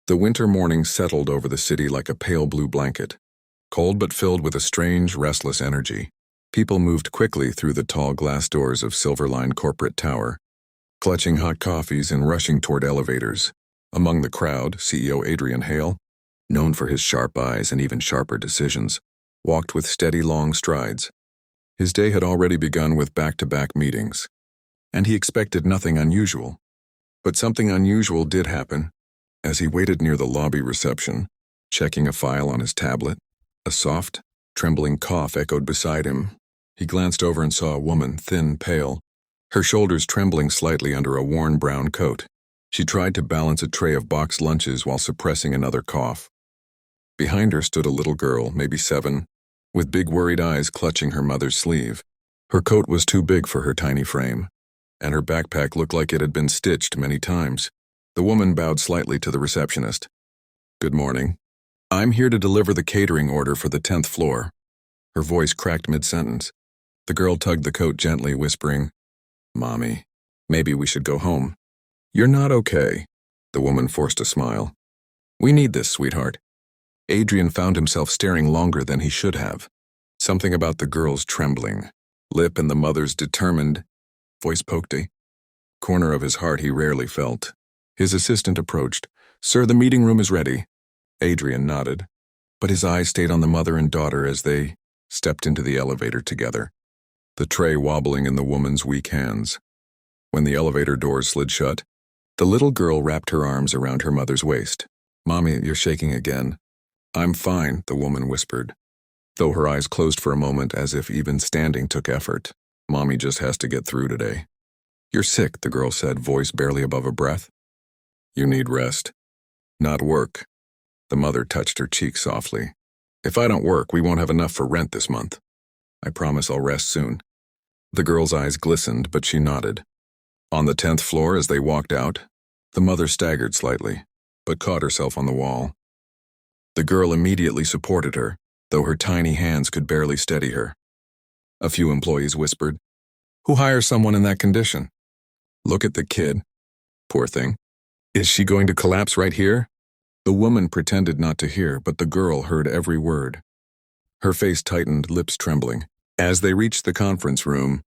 The winter morning settled over the city like a pale blue blanket, cold but filled with a strange, restless energy. People moved quickly through the tall glass doors of Silver-Line Corporate Tower, clutching hot coffees and rushing toward elevators. Among the crowd, CEO Adrian Hale, known for his sharp eyes and even sharper decisions, walked with steady, long strides. His day had already begun with back-to-back meetings, and he expected nothing unusual. But something unusual did happen. As he waited near the lobby reception, checking a file on his tablet, a soft, trembling cough echoed beside him. He glanced over and saw a woman, thin, pale, her shoulders trembling slightly under a worn brown coat. She tried to balance a tray of boxed lunches while suppressing another cough. Behind her stood a little girl, maybe 7, with big worried eyes clutching her mother's sleeve. Her coat was too big for her tiny frame, and her backpack looked like it had been stitched many times. The woman bowed slightly to the receptionist. "Good morning. I'm here to deliver the catering order for the 10th floor." Her voice cracked mid-sentence. The girl tugged the coat gently, whispering, "Mommy, maybe we should go home." "You're not okay." The woman forced a smile. "We need this, sweetheart." Adrian found himself staring longer than he should have. Something about the girl's trembling lip and the mother's determined voice poked a corner of his heart he rarely felt. His assistant approached. "Sir, the meeting room is ready." Adrian nodded, but his eyes stayed on the mother and daughter as they stepped into the elevator together, the tray wobbling in the woman's weak hands. When the elevator doors slid shut, the little girl wrapped her arms around her mother's waist. "Mommy, you're shaking again." "I'm fine," the woman whispered, though her eyes closed for a moment as if even standing took effort. "Mommy just has to get through today." "You're sick," the girl said, voice barely above a breath. "You need rest, not work." The mother touched her cheek softly. "If I don't work, we won't have enough for rent this month. I promise I'll rest soon." The girl's eyes glistened, but she nodded. On the 10th floor, as they walked out, the mother staggered slightly, but caught herself on the wall. The girl immediately supported her, though her tiny hands could barely steady her. A few employees whispered, "Who hires someone in that condition? Look at the kid. Poor thing. Is she going to collapse right here?" The woman pretended not to hear, but the girl heard every word. Her face tightened, lips trembling. As they reached the conference room,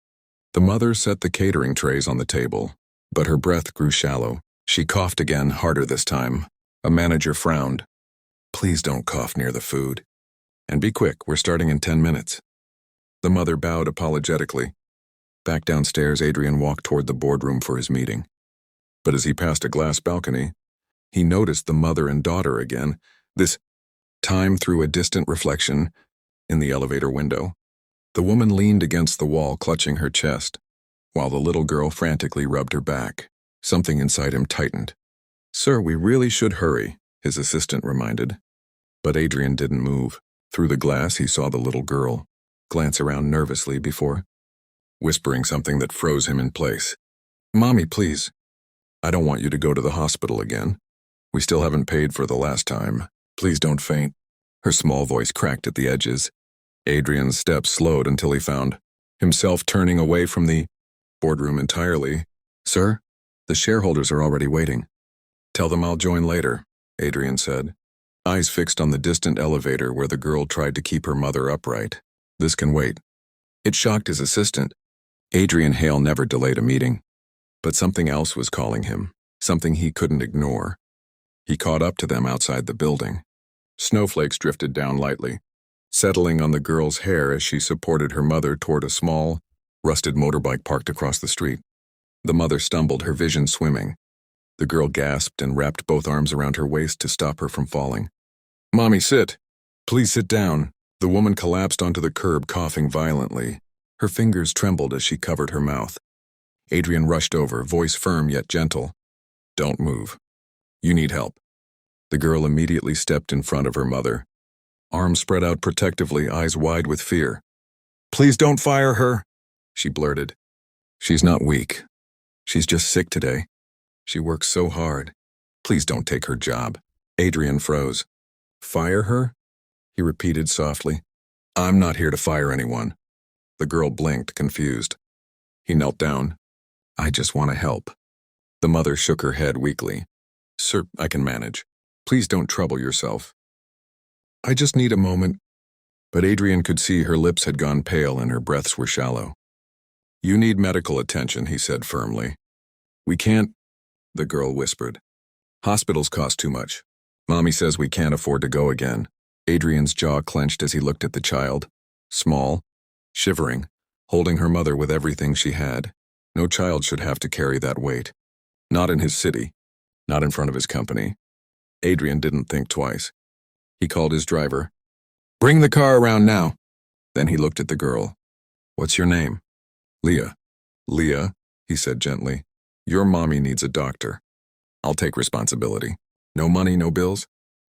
the mother set the catering trays on the table, but her breath grew shallow. She coughed again, harder this time. A manager frowned. "Please don't cough near the food. And be quick, we're starting in 10 minutes. The mother bowed apologetically. Back downstairs, Adrian walked toward the boardroom for his meeting. But as he passed a glass balcony, he noticed the mother and daughter again, this time through a distant reflection in the elevator window. The woman leaned against the wall, clutching her chest, while the little girl frantically rubbed her back. Something inside him tightened. "Sir, we really should hurry," his assistant reminded. But Adrian didn't move. Through the glass, he saw the little girl glance around nervously before whispering something that froze him in place. "Mommy, please. I don't want you to go to the hospital again. We still haven't paid for the last time. Please don't faint." Her small voice cracked at the edges. Adrian's steps slowed until he found himself turning away from the boardroom entirely. "Sir, the shareholders are already waiting." "Tell them I'll join later," Adrian said, eyes fixed on the distant elevator where the girl tried to keep her mother upright. "This can wait." It shocked his assistant. Adrian Hale never delayed a meeting. But something else was calling him, something he couldn't ignore. He caught up to them outside the building. Snowflakes drifted down lightly, settling on the girl's hair as she supported her mother toward a small, rusted motorbike parked across the street. The mother stumbled, her vision swimming. The girl gasped and wrapped both arms around her waist to stop her from falling. "Mommy, sit. Please sit down." The woman collapsed onto the curb, coughing violently. Her fingers trembled as she covered her mouth. Adrian rushed over, voice firm yet gentle. "Don't move. You need help." The girl immediately stepped in front of her mother, arms spread out protectively, eyes wide with fear. "Please don't fire her," she blurted. "She's not weak. She's just sick today. She works so hard. Please don't take her job." Adrian froze. "Fire her?" he repeated softly. "I'm not here to fire anyone." The girl blinked, confused. He knelt down. "I just want to help." The mother shook her head weakly. "Sir, I can manage." Please don't trouble yourself. I just need a moment. But Adrian could see her lips had gone pale and her breaths were shallow. You need medical attention, he said firmly. We can't, the girl whispered. Hospitals cost too much. Mommy says we can't afford to go again. Adrian's jaw clenched as he looked at the child. Small, shivering, holding her mother with everything she had. No child should have to carry that weight. Not in his city. Not in front of his company. Adrian didn't think twice. He called his driver. Bring the car around now. Then he looked at the girl. What's your name? Leah. Leah, he said gently. Your mommy needs a doctor. I'll take responsibility. No money, no bills?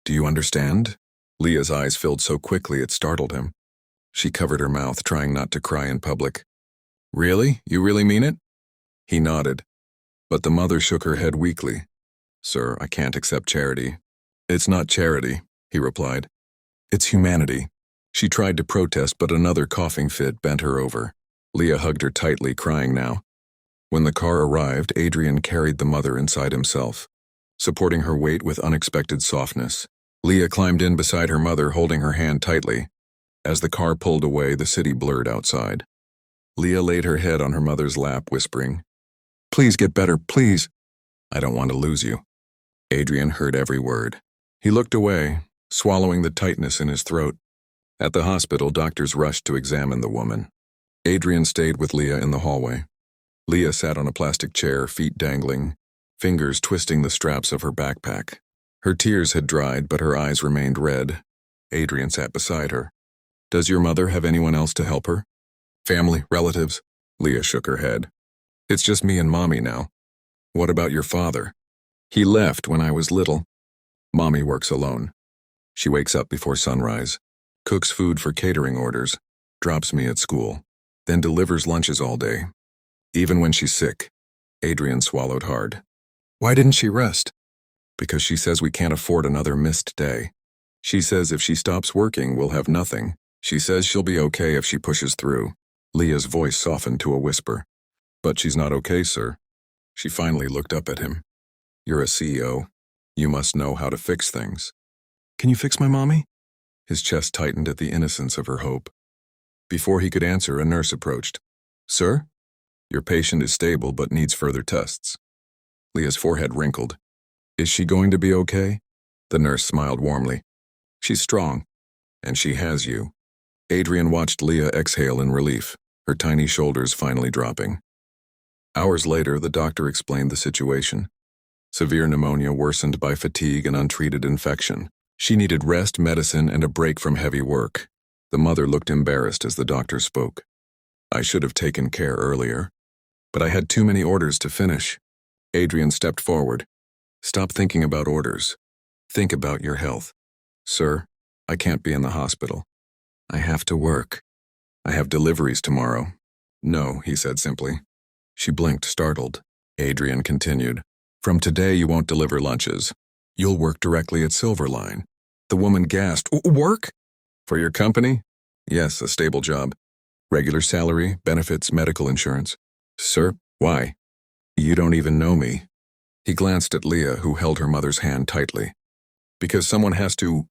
Do you understand? Leah's eyes filled so quickly it startled him. She covered her mouth, trying not to cry in public. Really? You really mean it? He nodded. But the mother shook her head weakly. Sir, I can't accept charity. It's not charity, he replied. It's humanity. She tried to protest, but another coughing fit bent her over. Leah hugged her tightly, crying now. When the car arrived, Adrian carried the mother inside himself, supporting her weight with unexpected softness. Leah climbed in beside her mother, holding her hand tightly. As the car pulled away, the city blurred outside. Leah laid her head on her mother's lap, whispering, Please get better, please. I don't want to lose you. Adrian heard every word. He looked away, swallowing the tightness in his throat. At the hospital, doctors rushed to examine the woman. Adrian stayed with Leah in the hallway. Leah sat on a plastic chair, feet dangling, fingers twisting the straps of her backpack. Her tears had dried, but her eyes remained red. Adrian sat beside her. Does your mother have anyone else to help her? Family, relatives? Leah shook her head. It's just me and Mommy now. What about your father? He left when I was little. Mommy works alone. She wakes up before sunrise, cooks food for catering orders, drops me at school, then delivers lunches all day. Even when she's sick. Adrian swallowed hard. Why didn't she rest? Because she says we can't afford another missed day. She says if she stops working, we'll have nothing. She says she'll be okay if she pushes through. Leah's voice softened to a whisper. But she's not okay, sir. She finally looked up at him. You're a CEO. You must know how to fix things. Can you fix my mommy? His chest tightened at the innocence of her hope. Before he could answer, a nurse approached. Sir? Your patient is stable but needs further tests. Leah's forehead wrinkled. Is she going to be okay? The nurse smiled warmly. She's strong, and she has you. Adrian watched Leah exhale in relief, her tiny shoulders finally dropping. Hours later, the doctor explained the situation. Severe pneumonia worsened by fatigue and untreated infection. She needed rest, medicine, and a break from heavy work. The mother looked embarrassed as the doctor spoke. I should have taken care earlier, but I had too many orders to finish. Adrian stepped forward. Stop thinking about orders. Think about your health. Sir, I can't be in the hospital. I have to work. I have deliveries tomorrow. No, he said simply. She blinked, startled. Adrian continued. From today, you won't deliver lunches. You'll work directly at Silverline. The woman gasped. Work? For your company? Yes, a stable job. Regular salary, benefits, medical insurance. Sir, why? You don't even know me. He glanced at Leah, who held her mother's hand tightly. Because someone has to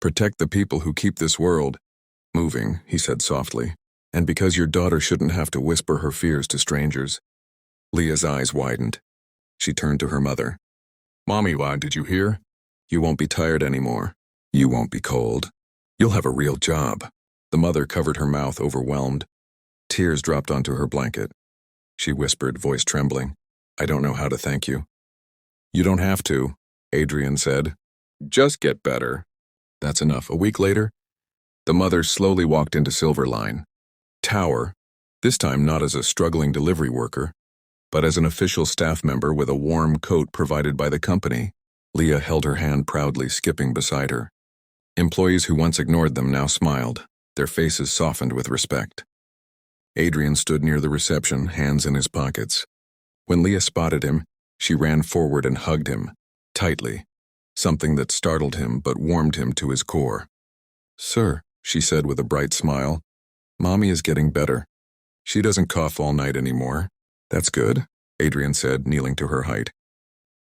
protect the people who keep this world moving, he said softly. And because your daughter shouldn't have to whisper her fears to strangers. Leah's eyes widened. She turned to her mother. Mommy, why, did you hear? You won't be tired anymore. You won't be cold. You'll have a real job. The mother covered her mouth, overwhelmed. Tears dropped onto her blanket. She whispered, voice trembling. I don't know how to thank you. You don't have to, Adrian said. Just get better. That's enough. A week later, the mother slowly walked into Silverline Tower, this time not as a struggling delivery worker, but as an official staff member with a warm coat provided by the company. Leah held her hand proudly, skipping beside her. Employees who once ignored them now smiled, their faces softened with respect. Adrian stood near the reception, hands in his pockets. When Leah spotted him, she ran forward and hugged him, tightly, something that startled him but warmed him to his core. Sir, she said with a bright smile, Mommy is getting better. She doesn't cough all night anymore. That's good, Adrian said, kneeling to her height.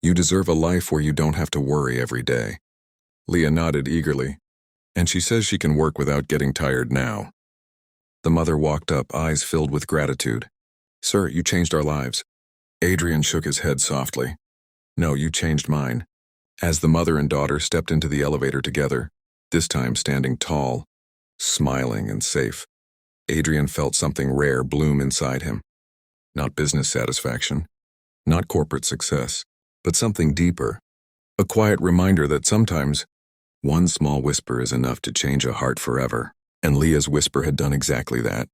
You deserve a life where you don't have to worry every day. Leah nodded eagerly. And she says she can work without getting tired now. The mother walked up, eyes filled with gratitude. Sir, you changed our lives. Adrian shook his head softly. No, you changed mine. As the mother and daughter stepped into the elevator together, this time standing tall, smiling and safe, Adrian felt something rare bloom inside him. Not business satisfaction, not corporate success, but something deeper. A quiet reminder that sometimes one small whisper is enough to change a heart forever. And Leah's whisper had done exactly that.